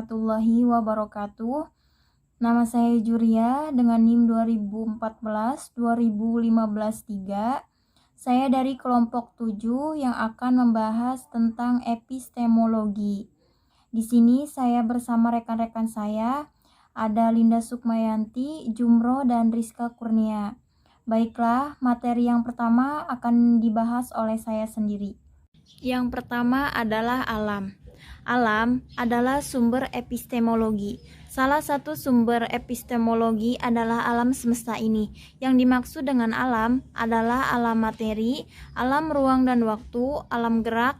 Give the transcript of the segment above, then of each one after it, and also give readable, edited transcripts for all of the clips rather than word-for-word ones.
warahmatullahi wabarakatuh. Nama saya Juria dengan NIM 2014-2015-3. Saya dari kelompok 7 yang akan membahas tentang epistemologi. Di sini saya bersama rekan-rekan saya, ada Linda Sukmayanti, Jumro, dan Rizka Kurnia. Baiklah, materi yang pertama akan dibahas oleh saya sendiri. Yang pertama adalah alam. Alam adalah sumber epistemologi. Salah satu sumber epistemologi adalah alam semesta ini. Yang dimaksud dengan alam adalah alam materi, alam ruang dan waktu, alam gerak,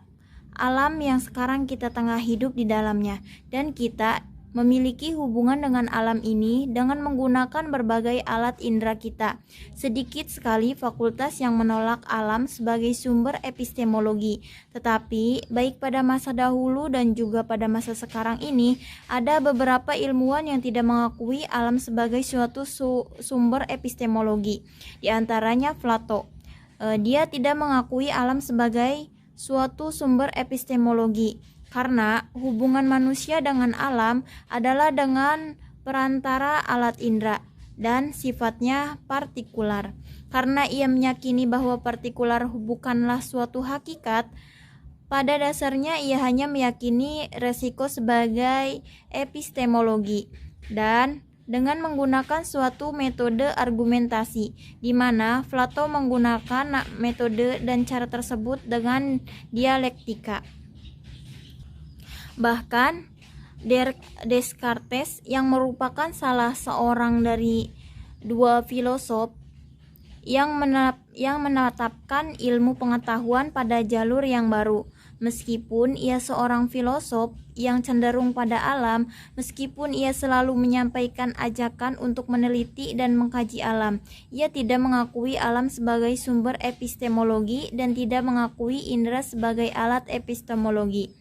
alam yang sekarang kita tengah hidup di dalamnya. Dan kita memiliki hubungan dengan alam ini dengan menggunakan berbagai alat indera kita. Sedikit sekali fakultas yang menolak alam sebagai sumber epistemologi. Tetapi baik pada masa dahulu dan juga pada masa sekarang ini, ada beberapa ilmuwan yang tidak mengakui alam sebagai suatu sumber epistemologi. Di antaranya Plato. Dia tidak mengakui alam sebagai suatu sumber epistemologi. Karena hubungan manusia dengan alam adalah dengan perantara alat indera dan sifatnya partikular. Karena ia meyakini bahwa partikular bukanlah suatu hakikat, pada dasarnya ia hanya meyakini resiko sebagai epistemologi dan dengan menggunakan suatu metode argumentasi, di mana Plato menggunakan metode dan cara tersebut dengan dialektika. Bahkan Descartes yang merupakan salah seorang dari dua filosof yang menetapkan ilmu pengetahuan pada jalur yang baru. Meskipun ia seorang filosof yang cenderung pada alam, meskipun ia selalu menyampaikan ajakan untuk meneliti dan mengkaji alam, ia tidak mengakui alam sebagai sumber epistemologi dan tidak mengakui indera sebagai alat epistemologi.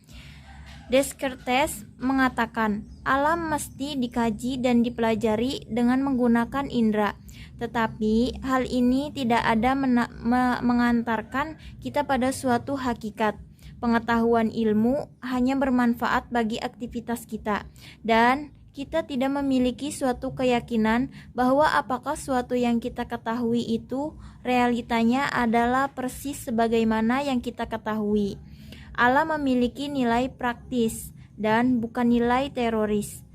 Descartes mengatakan, alam mesti dikaji dan dipelajari dengan menggunakan indera. Tetapi hal ini tidak ada mengantarkan kita pada suatu hakikat. Pengetahuan ilmu hanya bermanfaat bagi aktivitas kita, dan kita tidak memiliki suatu keyakinan bahwa apakah suatu yang kita ketahui itu realitanya adalah persis sebagaimana yang kita ketahui. Alam memiliki nilai praktis dan bukan nilai teoris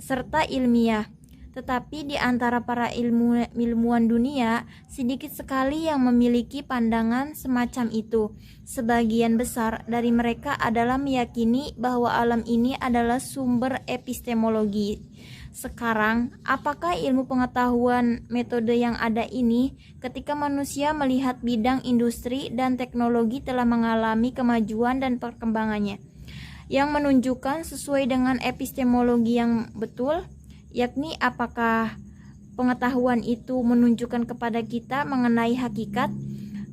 serta ilmiah. Tetapi di antara para ilmuwan dunia, sedikit sekali yang memiliki pandangan semacam itu. Sebagian besar dari mereka adalah meyakini bahwa alam ini adalah sumber epistemologi. Sekarang, apakah ilmu pengetahuan metode yang ada ini ketika manusia melihat bidang industri dan teknologi telah mengalami kemajuan dan perkembangannya yang menunjukkan sesuai dengan epistemologi yang betul, yakni apakah pengetahuan itu menunjukkan kepada kita mengenai hakikat,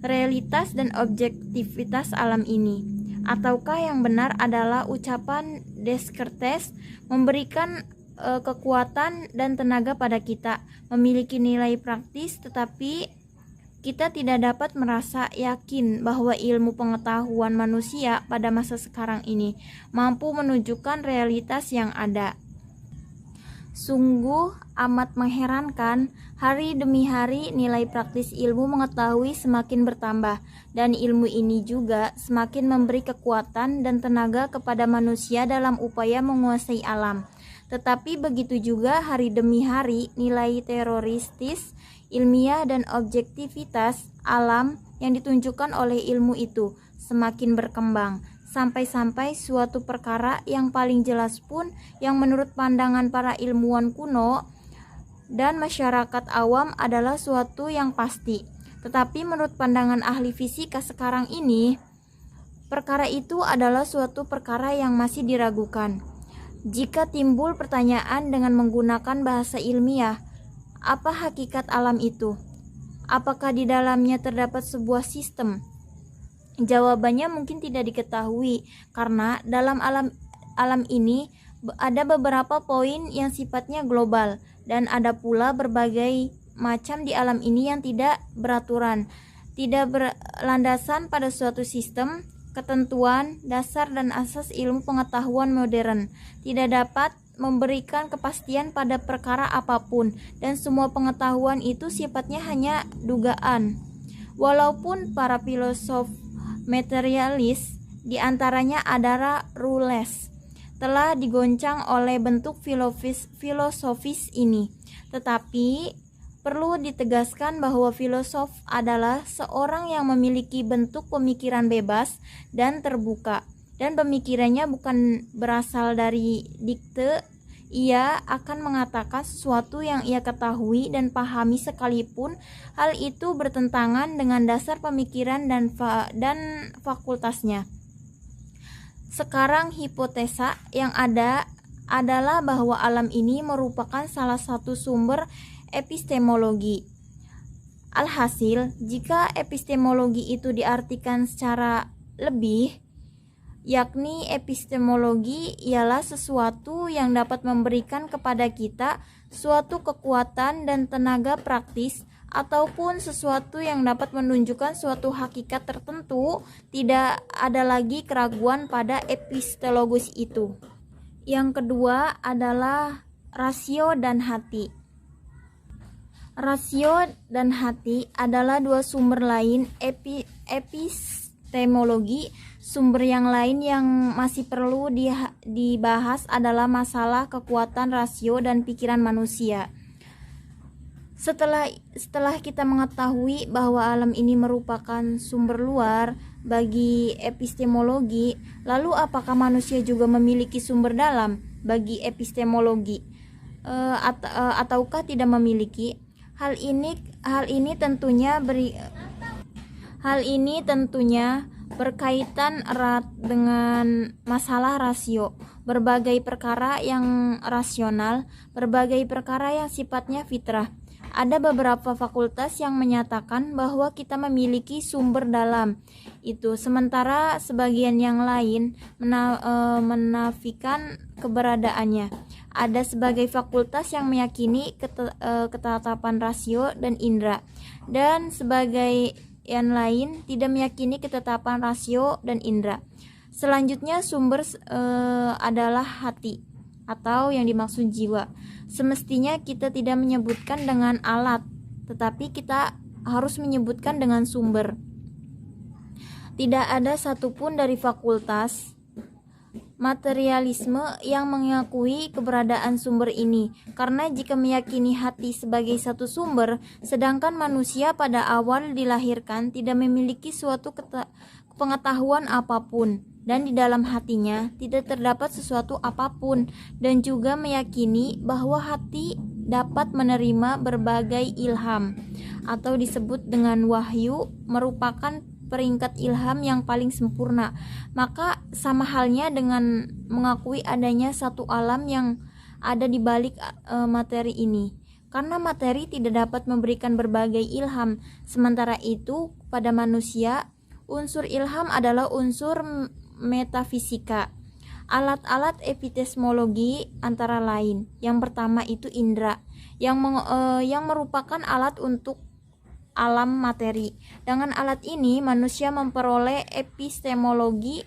realitas dan objektivitas alam ini, ataukah yang benar adalah ucapan Descartes memberikan kekuatan dan tenaga pada kita, memiliki nilai praktis, tetapi kita tidak dapat merasa yakin bahwa ilmu pengetahuan manusia pada masa sekarang ini mampu menunjukkan realitas yang ada. Sungguh amat mengherankan, hari demi hari nilai praktis ilmu mengetahui semakin bertambah, dan ilmu ini juga semakin memberi kekuatan dan tenaga kepada manusia dalam upaya menguasai alam. Tetapi begitu juga hari demi hari nilai teoristis, ilmiah dan objektivitas alam yang ditunjukkan oleh ilmu itu semakin berkembang, sampai-sampai suatu perkara yang paling jelas pun yang menurut pandangan para ilmuwan kuno dan masyarakat awam adalah suatu yang pasti. Tetapi menurut pandangan ahli fisika sekarang ini, perkara itu adalah suatu perkara yang masih diragukan. Jika timbul pertanyaan dengan menggunakan bahasa ilmiah, apa hakikat alam itu? Apakah di dalamnya terdapat sebuah sistem? Jawabannya mungkin tidak diketahui, karena dalam alam ini ada beberapa poin yang sifatnya global, dan ada pula berbagai macam di alam ini yang tidak beraturan, tidak berlandasan pada suatu sistem, ketentuan, dasar dan asas ilmu pengetahuan modern, tidak dapat memberikan kepastian pada perkara apapun, dan semua pengetahuan itu sifatnya hanya dugaan. Walaupun para filosof materialis, di antaranya adalah Rules, telah digoncang oleh bentuk filosofis ini, tetapi perlu ditegaskan bahwa filosof adalah seorang yang memiliki bentuk pemikiran bebas dan terbuka, dan pemikirannya bukan berasal dari dikte. Ia akan mengatakan sesuatu yang ia ketahui dan pahami sekalipun hal itu bertentangan dengan dasar pemikiran dan fakultasnya. Sekarang hipotesa yang ada adalah bahwa alam ini merupakan salah satu sumber epistemologi. Alhasil, jika epistemologi itu diartikan secara lebih, yakni epistemologi ialah sesuatu yang dapat memberikan kepada kita suatu kekuatan dan tenaga praktis, ataupun sesuatu yang dapat menunjukkan suatu hakikat tertentu, tidak ada lagi keraguan pada epistemologis itu. Yang kedua adalah rasio dan hati. Rasio dan hati adalah dua sumber lain epistemologi. Sumber yang lain yang masih perlu dibahas adalah masalah kekuatan rasio dan pikiran manusia. Setelah kita mengetahui bahwa alam ini merupakan sumber luar bagi epistemologi, lalu apakah manusia juga memiliki sumber dalam bagi epistemologi, ataukah tidak memiliki? Hal ini tentunya berkaitan erat dengan masalah rasio. Berbagai perkara yang rasional, berbagai perkara yang sifatnya fitrah. Ada beberapa fakultas yang menyatakan bahwa kita memiliki sumber dalam itu, sementara sebagian yang lain menafikan keberadaannya. Ada sebagai fakultas yang meyakini ketetapan rasio dan indera, dan sebagai yang lain tidak meyakini ketetapan rasio dan indera. Selanjutnya sumber adalah hati atau yang dimaksud jiwa. Semestinya kita tidak menyebutkan dengan alat, tetapi kita harus menyebutkan dengan sumber. Tidak ada satupun dari fakultas materialisme yang mengakui keberadaan sumber ini, karena jika meyakini hati sebagai satu sumber, sedangkan manusia pada awal dilahirkan tidak memiliki suatu pengetahuan apapun, dan di dalam hatinya tidak terdapat sesuatu apapun, dan juga meyakini bahwa hati dapat menerima berbagai ilham, atau disebut dengan wahyu, merupakan peringkat ilham yang paling sempurna, maka sama halnya dengan mengakui adanya satu alam yang ada di balik materi ini, karena materi tidak dapat memberikan berbagai ilham. Sementara itu pada manusia, unsur ilham adalah unsur metafisika. Alat-alat epistemologi antara lain, yang pertama itu indera, yang merupakan alat untuk alam materi. Dengan alat ini manusia memperoleh epistemologi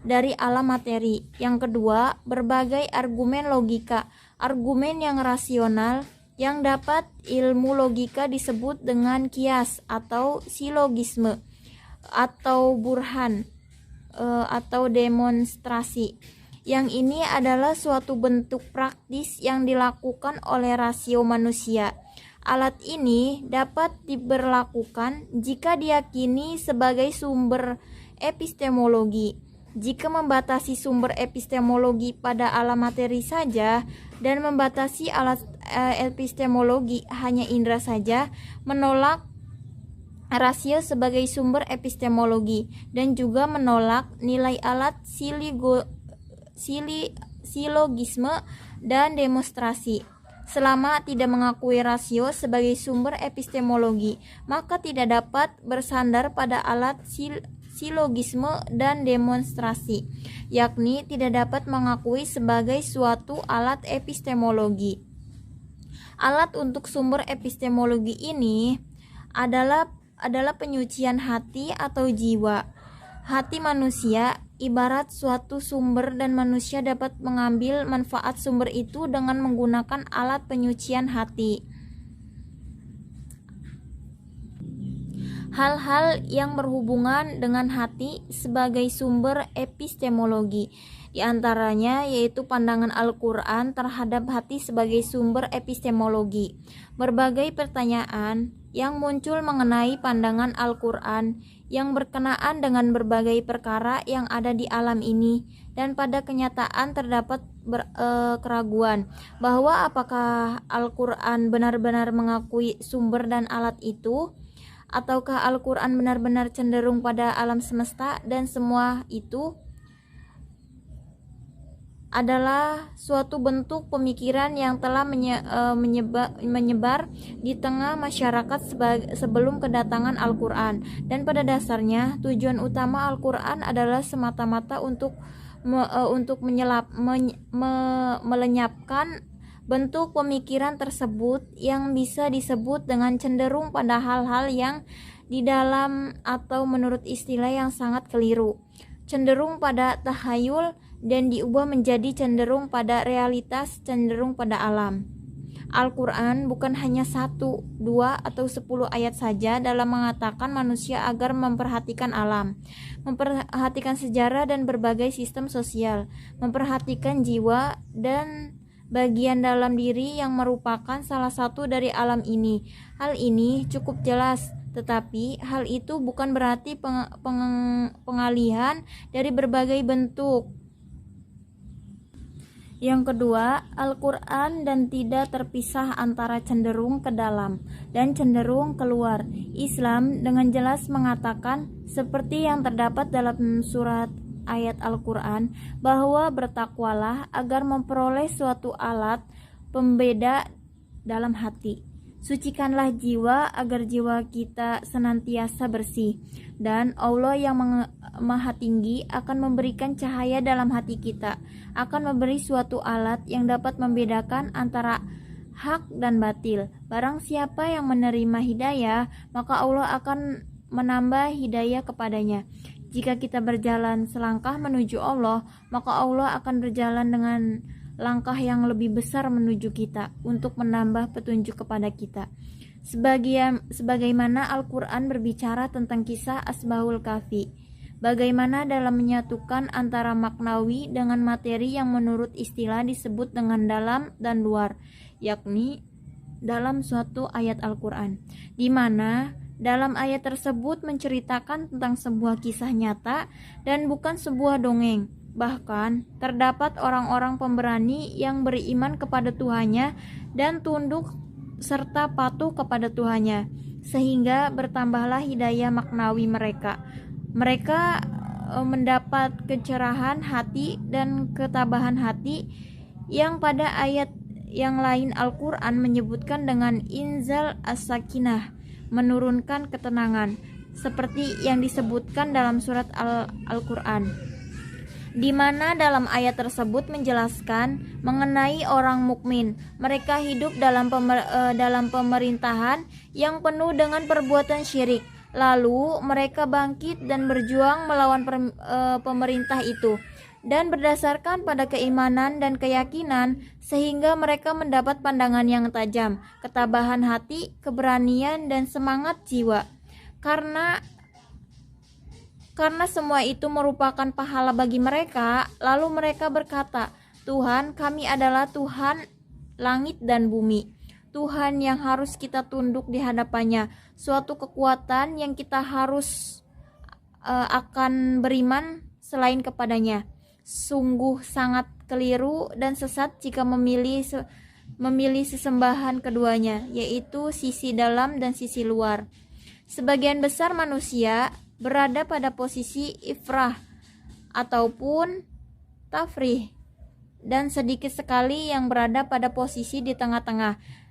dari alam materi. Yang kedua, berbagai argumen logika, argumen yang rasional yang dapat ilmu logika disebut dengan kias atau silogisme atau burhan atau demonstrasi. Yang ini adalah suatu bentuk praktis yang dilakukan oleh rasio manusia. Alat ini dapat diberlakukan jika diyakini sebagai sumber epistemologi. Jika membatasi sumber epistemologi pada alam materi saja dan membatasi alat epistemologi hanya indera saja, menolak rasio sebagai sumber epistemologi, dan juga menolak nilai alat silogisme dan demonstrasi. Selama tidak mengakui rasio sebagai sumber epistemologi, maka tidak dapat bersandar pada alat silogisme dan demonstrasi, yakni tidak dapat mengakui sebagai suatu alat epistemologi. Alat untuk sumber epistemologi ini adalah penyucian hati atau jiwa. Hati manusia ibarat suatu sumber dan manusia dapat mengambil manfaat sumber itu dengan menggunakan alat penyucian hati. Hal-hal yang berhubungan dengan hati sebagai sumber epistemologi, di antaranya yaitu pandangan Al-Quran terhadap hati sebagai sumber epistemologi. Berbagai pertanyaan yang muncul mengenai pandangan Al-Quran yang berkenaan dengan berbagai perkara yang ada di alam ini, dan pada kenyataan terdapat keraguan bahwa apakah Al-Quran benar-benar mengakui sumber dan alat itu, ataukah Al-Quran benar-benar cenderung pada alam semesta, dan semua itu adalah suatu bentuk pemikiran yang telah menyebar di tengah masyarakat sebelum kedatangan Al-Quran. Dan pada dasarnya tujuan utama Al-Quran adalah semata-mata untuk melenyapkan bentuk pemikiran tersebut yang bisa disebut dengan cenderung pada hal-hal yang di dalam atau menurut istilah yang sangat keliru, cenderung pada tahayul, dan diubah menjadi cenderung pada realitas, cenderung pada alam. Al-Quran bukan hanya 1, 2, atau 10 ayat saja dalam mengatakan manusia agar memperhatikan alam, memperhatikan sejarah dan berbagai sistem sosial, memperhatikan jiwa dan bagian dalam diri yang merupakan salah satu dari alam ini. Hal ini cukup jelas, tetapi hal itu bukan berarti pengalihan dari berbagai bentuk. Yang kedua, Al-Quran dan tidak terpisah antara cenderung ke dalam dan cenderung keluar. Islam dengan jelas mengatakan, seperti yang terdapat dalam surat ayat Al-Quran, bahwa bertakwalah agar memperoleh suatu alat pembeda dalam hati. Sucikanlah jiwa agar jiwa kita senantiasa bersih, dan Allah yang Maha Tinggi akan memberikan cahaya dalam hati kita, akan memberi suatu alat yang dapat membedakan antara hak dan batil. Barang siapa yang menerima hidayah, maka Allah akan menambah hidayah kepadanya. Jika kita berjalan selangkah menuju Allah, maka Allah akan berjalan dengan langkah yang lebih besar menuju kita untuk menambah petunjuk kepada kita. Sebagaimana Al-Quran berbicara tentang kisah Ashabul Kahfi, bagaimana dalam menyatukan antara maknawi dengan materi yang menurut istilah disebut dengan dalam dan luar, yakni dalam suatu ayat Al-Quran, di mana dalam ayat tersebut menceritakan tentang sebuah kisah nyata dan bukan sebuah dongeng. Bahkan terdapat orang-orang pemberani yang beriman kepada Tuhannya dan tunduk serta patuh kepada Tuhannya, sehingga bertambahlah hidayah maknawi mereka. Mereka mendapat kecerahan hati dan ketabahan hati yang pada ayat yang lain Al-Quran menyebutkan dengan inzal as-sakinah, menurunkan ketenangan, seperti yang disebutkan dalam surat Al-Quran, di mana dalam ayat tersebut menjelaskan mengenai orang mukmin. Mereka hidup dalam pemerintahan yang penuh dengan perbuatan syirik. Lalu mereka bangkit dan berjuang melawan pemerintah itu, dan berdasarkan pada keimanan dan keyakinan, sehingga mereka mendapat pandangan yang tajam, ketabahan hati, keberanian, dan semangat jiwa. Karena semua itu merupakan pahala bagi mereka, lalu mereka berkata, Tuhan, kami adalah Tuhan langit dan bumi, Tuhan yang harus kita tunduk di hadapannya, suatu kekuatan yang kita harus akan beriman selain kepadanya. Sungguh sangat keliru dan sesat jika memilih sesembahan keduanya, yaitu sisi dalam dan sisi luar. Sebagian besar manusia berada pada posisi ifrah ataupun tafrih, dan sedikit sekali yang berada pada posisi di tengah-tengah.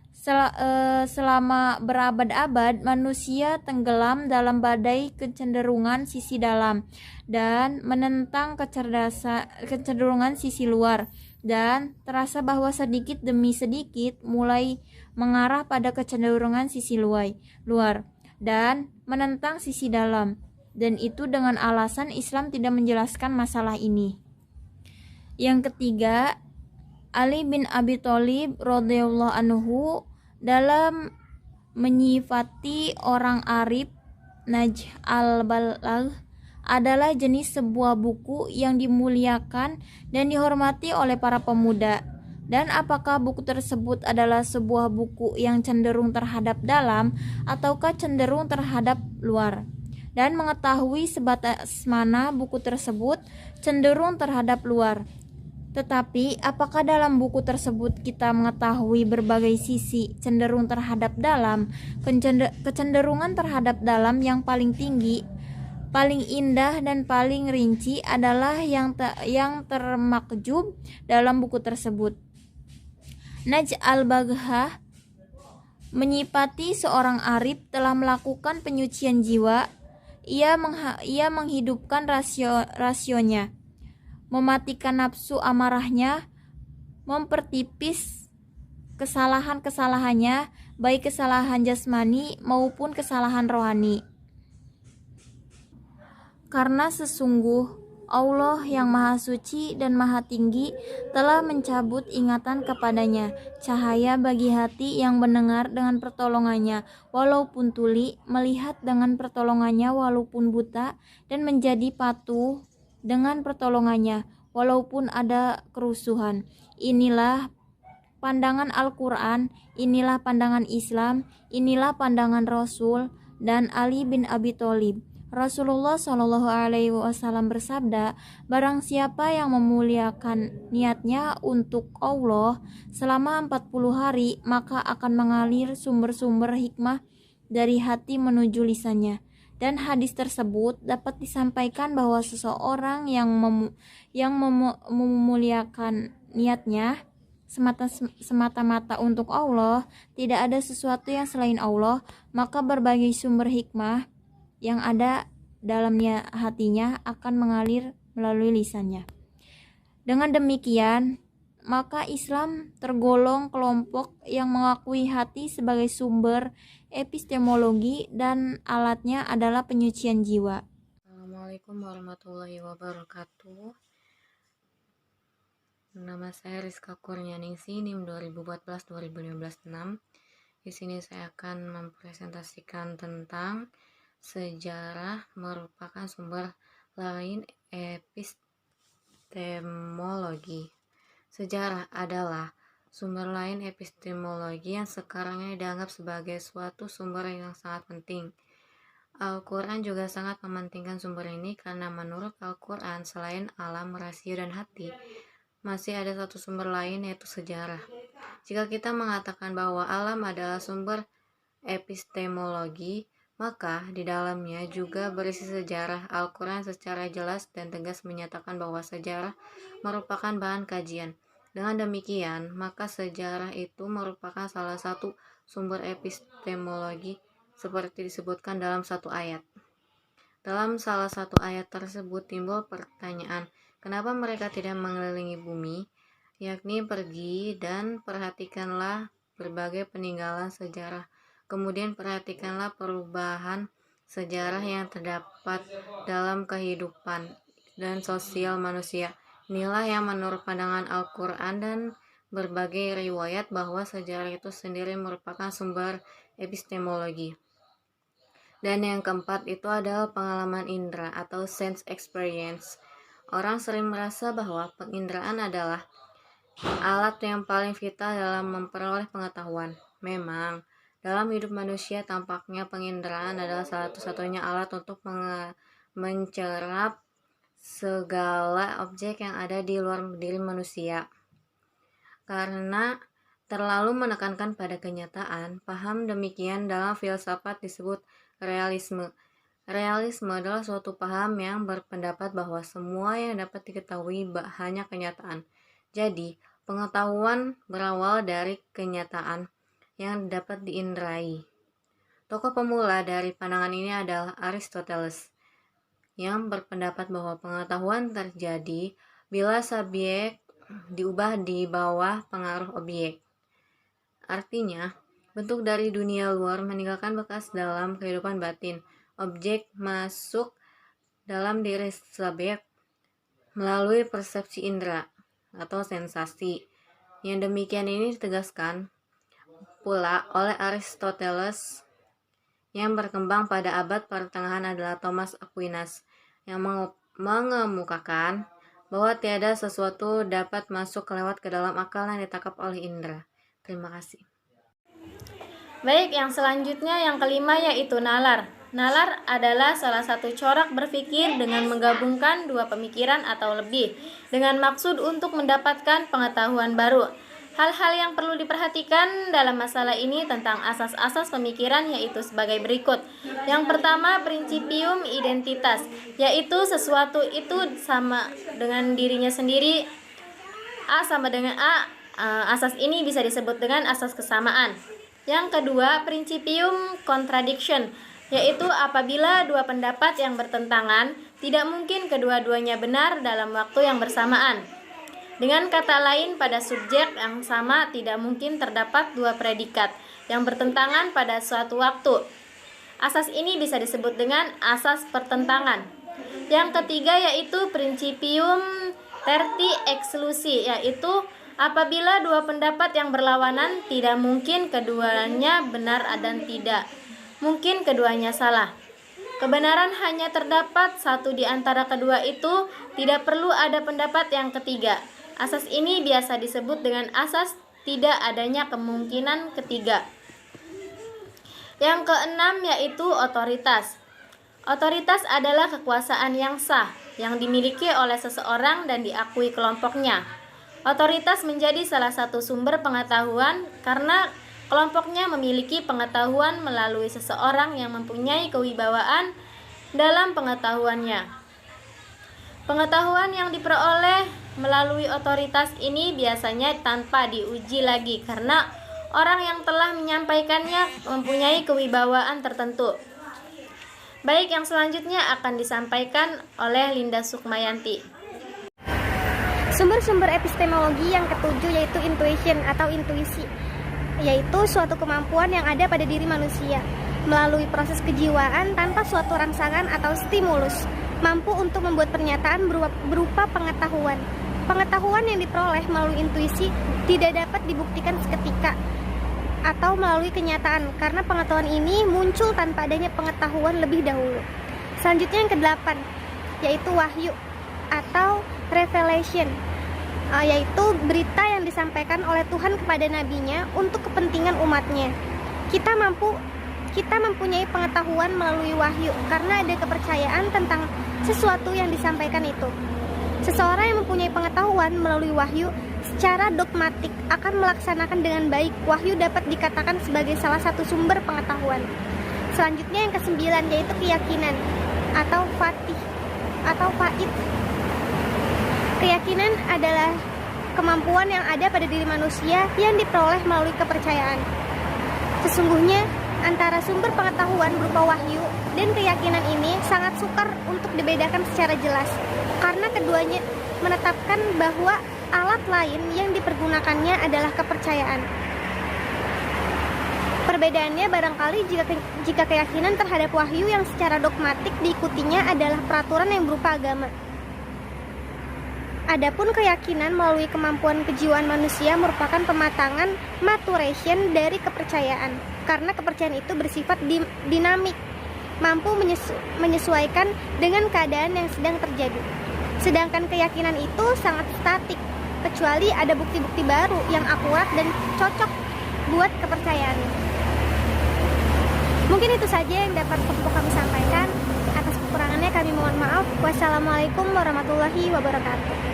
Selama berabad-abad manusia tenggelam dalam badai kecenderungan sisi dalam dan menentang kecenderungan sisi luar, dan terasa bahwa sedikit demi sedikit mulai mengarah pada kecenderungan sisi luar dan menentang sisi dalam. dan itu dengan alasan Islam tidak menjelaskan masalah ini. Yang ketiga, Ali bin Abi Thalib radhiyallahu anhu dalam menyifati orang Arif Najh al-Balagh adalah jenis sebuah buku yang dimuliakan dan dihormati oleh para pemuda. Dan apakah buku tersebut adalah sebuah buku yang cenderung terhadap dalam ataukah cenderung terhadap luar? Dan mengetahui sebatas mana buku tersebut cenderung terhadap luar. Tetapi apakah dalam buku tersebut kita mengetahui berbagai sisi cenderung terhadap dalam? Kecenderungan terhadap dalam yang paling tinggi, paling indah dan paling rinci adalah yang termaktub dalam buku tersebut. Najh al-Balagh menyipati seorang arif telah melakukan penyucian jiwa. Ia menghidupkan rasionya, mematikan nafsu amarahnya, mempertipis kesalahan-kesalahannya, baik kesalahan jasmani maupun kesalahan rohani. Karena sesungguh Allah yang Maha Suci dan Maha Tinggi telah mencabut ingatan kepadanya, cahaya bagi hati yang mendengar dengan pertolongannya, walaupun tuli, melihat dengan pertolongannya walaupun buta, dan menjadi patuh dengan pertolongannya, walaupun ada kerusuhan. Inilah pandangan Al-Quran, inilah pandangan Islam, inilah pandangan Rasul dan Ali bin Abi Thalib. Rasulullah Shallallahu Alaihi Wasallam bersabda, barang siapa yang memuliakan niatnya untuk Allah selama 40 hari, maka akan mengalir sumber-sumber hikmah dari hati menuju lisannya. Dan hadis tersebut dapat disampaikan bahwa seseorang yang memuliakan niatnya semata-mata untuk Allah, tidak ada sesuatu yang selain Allah, maka berbagai sumber hikmah yang ada dalamnya hatinya akan mengalir melalui lisannya. Dengan demikian, maka Islam tergolong kelompok yang mengakui hati sebagai sumber epistemologi dan alatnya adalah penyucian jiwa. Assalamualaikum warahmatullahi wabarakatuh. Nama saya Rizka Kurnianingsi, NIM 2014-2015-6. Di sini saya akan mempresentasikan tentang sejarah merupakan sumber lain epistemologi. Sejarah adalah sumber lain epistemologi yang sekarang ini dianggap sebagai suatu sumber yang sangat penting. Al-Quran juga sangat mementingkan sumber ini karena menurut Al-Quran selain alam, rasio, dan hati, masih ada satu sumber lain yaitu sejarah. Jika kita mengatakan bahwa alam adalah sumber epistemologi, maka di dalamnya juga berisi sejarah. Al-Quran secara jelas dan tegas menyatakan bahwa sejarah merupakan bahan kajian. Dengan demikian, maka sejarah itu merupakan salah satu sumber epistemologi seperti disebutkan dalam satu ayat. Dalam salah satu ayat tersebut timbul pertanyaan, kenapa mereka tidak mengelilingi bumi? Yakni pergi dan perhatikanlah berbagai peninggalan sejarah. Kemudian perhatikanlah perubahan sejarah yang terdapat dalam kehidupan dan sosial manusia. Inilah yang menurut pandangan Al-Quran dan berbagai riwayat bahwa sejarah itu sendiri merupakan sumber epistemologi. Dan yang keempat itu adalah pengalaman indera atau sense experience. Orang sering merasa bahwa penginderaan adalah alat yang paling vital dalam memperoleh pengetahuan. Memang, dalam hidup manusia tampaknya penginderaan adalah satu-satunya alat untuk mencerap segala objek yang ada di luar diri manusia. Karena terlalu menekankan pada kenyataan, paham demikian dalam filsafat disebut realisme. Realisme adalah suatu paham yang berpendapat bahwa semua yang dapat diketahui hanya kenyataan. Jadi, pengetahuan berawal dari kenyataan yang dapat diinderai. Tokoh pemula dari pandangan ini adalah Aristoteles, yang berpendapat bahwa pengetahuan terjadi bila subjek diubah di bawah pengaruh objek. Artinya, bentuk dari dunia luar meninggalkan bekas dalam kehidupan batin. Objek masuk dalam diri subjek melalui persepsi indera atau sensasi. Yang demikian ini ditegaskan pula oleh Aristoteles yang berkembang pada abad pertengahan adalah Thomas Aquinas yang mengemukakan bahwa tiada sesuatu dapat masuk lewat ke dalam akal yang ditangkap oleh indera. Terima kasih. Baik, yang selanjutnya yang kelima yaitu nalar. Nalar adalah salah satu corak berpikir dengan menggabungkan dua pemikiran atau lebih dengan maksud untuk mendapatkan pengetahuan baru. Hal-hal yang perlu diperhatikan dalam masalah ini tentang asas-asas pemikiran yaitu sebagai berikut. Yang pertama, principium identitas, yaitu sesuatu itu sama dengan dirinya sendiri. A sama dengan A, asas ini bisa disebut dengan asas kesamaan. Yang kedua, principium contradiction, yaitu apabila dua pendapat yang bertentangan, tidak mungkin kedua-duanya benar dalam waktu yang bersamaan. Dengan kata lain, pada subjek yang sama tidak mungkin terdapat dua predikat yang bertentangan pada suatu waktu. Asas ini bisa disebut dengan asas pertentangan. Yang ketiga yaitu principium terti exclusi, yaitu apabila dua pendapat yang berlawanan tidak mungkin keduanya benar dan tidak mungkin keduanya salah. Kebenaran hanya terdapat satu di antara kedua itu, tidak perlu ada pendapat yang ketiga. Asas ini biasa disebut dengan asas tidak adanya kemungkinan ketiga. Yang keenam yaitu otoritas. Otoritas adalah kekuasaan yang sah yang dimiliki oleh seseorang dan diakui kelompoknya. Otoritas menjadi salah satu sumber pengetahuan karena kelompoknya memiliki pengetahuan melalui seseorang yang mempunyai kewibawaan dalam pengetahuannya. Pengetahuan yang diperoleh melalui otoritas ini biasanya tanpa diuji lagi karena orang yang telah menyampaikannya mempunyai kewibawaan tertentu. Baik, yang selanjutnya akan disampaikan oleh Linda Sukmayanti. Sumber-sumber epistemologi yang ketujuh yaitu intuition atau intuisi, yaitu suatu kemampuan yang ada pada diri manusia melalui proses kejiwaan tanpa suatu rangsangan atau stimulus, mampu untuk membuat pernyataan berupa pengetahuan. Pengetahuan yang diperoleh melalui intuisi tidak dapat dibuktikan seketika atau melalui kenyataan karena pengetahuan ini muncul tanpa adanya pengetahuan lebih dahulu. Selanjutnya yang kedelapan yaitu wahyu atau revelation, yaitu berita yang disampaikan oleh Tuhan kepada nabinya untuk kepentingan umatnya. Kita mempunyai pengetahuan melalui wahyu karena ada kepercayaan tentang sesuatu yang disampaikan itu. Seseorang yang mempunyai pengetahuan melalui wahyu secara dogmatik akan melaksanakan dengan baik. Wahyu dapat dikatakan sebagai salah satu sumber pengetahuan. Selanjutnya yang kesembilan yaitu keyakinan atau fatih atau faid. Keyakinan adalah kemampuan yang ada pada diri manusia yang diperoleh melalui kepercayaan. Sesungguhnya antara sumber pengetahuan berupa wahyu dan keyakinan ini sangat sukar untuk dibedakan secara jelas karena keduanya menetapkan bahwa alat lain yang dipergunakannya adalah kepercayaan. Perbedaannya barangkali jika keyakinan terhadap wahyu yang secara dogmatik diikutinya adalah peraturan yang berupa agama. Adapun keyakinan melalui kemampuan kejiwaan manusia merupakan pematangan maturation dari kepercayaan, karena kepercayaan itu bersifat dinamik, mampu menyesuaikan dengan keadaan yang sedang terjadi. Sedangkan keyakinan itu sangat statik, kecuali ada bukti-bukti baru yang akurat dan cocok buat kepercayaan. Mungkin itu saja yang dapat kami sampaikan. Atas kekurangannya kami mohon maaf. Wassalamualaikum warahmatullahi wabarakatuh.